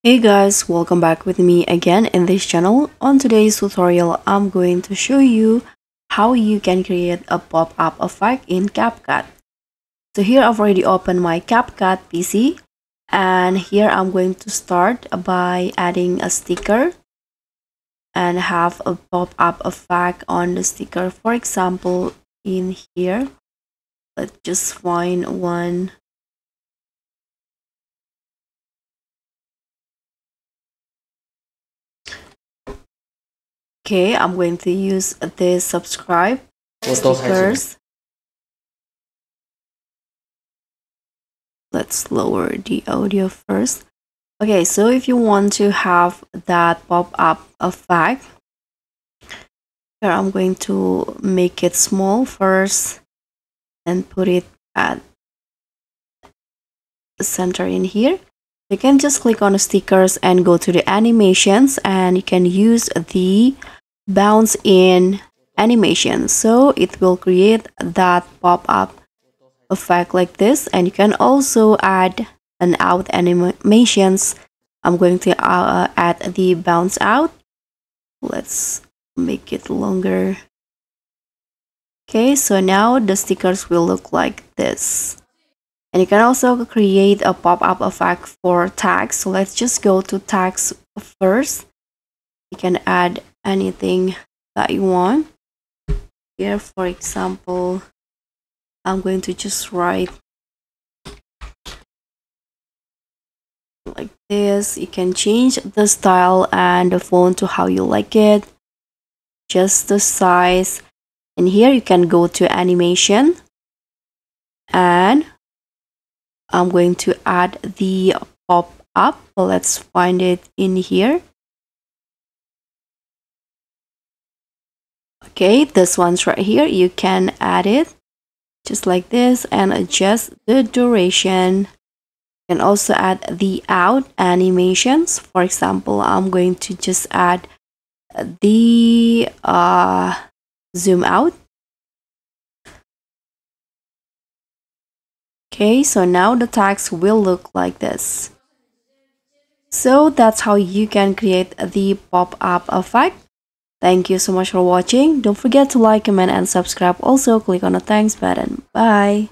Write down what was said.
Hey guys, welcome back with me again in this channel. On today's tutorial, I'm going to show you how you can create a pop-up effect in CapCut. So here I've already opened my CapCut PC, and here I'm going to start by adding a sticker and have a pop-up effect on the sticker. For example, in here, let's just find one. Okay, I'm going to use this subscribe stickers. Let's lower the audio first. Okay, so if you want to have that pop-up effect, here I'm going to make it small first and put it at the center in here. You can just click on the stickers and go to the animations, and you can use the bounce in animation, so it will create that pop-up effect like this. And you can also add an out animations. I'm going to add the bounce out. Let's make it longer. Okay, so now the stickers will look like this. And you can also create a pop-up effect for tags. So let's just go to tags first. You can add anything that you want. Here, for example, I'm going to just write like this. You can change the style and the font to how you like it, just the size. And here you can go to animation, and I'm going to add the pop-up. Let's find it in here. Okay, this one's right here. You can add it just like this and adjust the duration. You can also add the out animations. For example, I'm going to just add the zoom out. Okay, so now the tags will look like this. So that's how you can create the pop-up effect. Thank you so much for watching. Don't forget to like, comment, and subscribe. Also, click on the thanks button. Bye.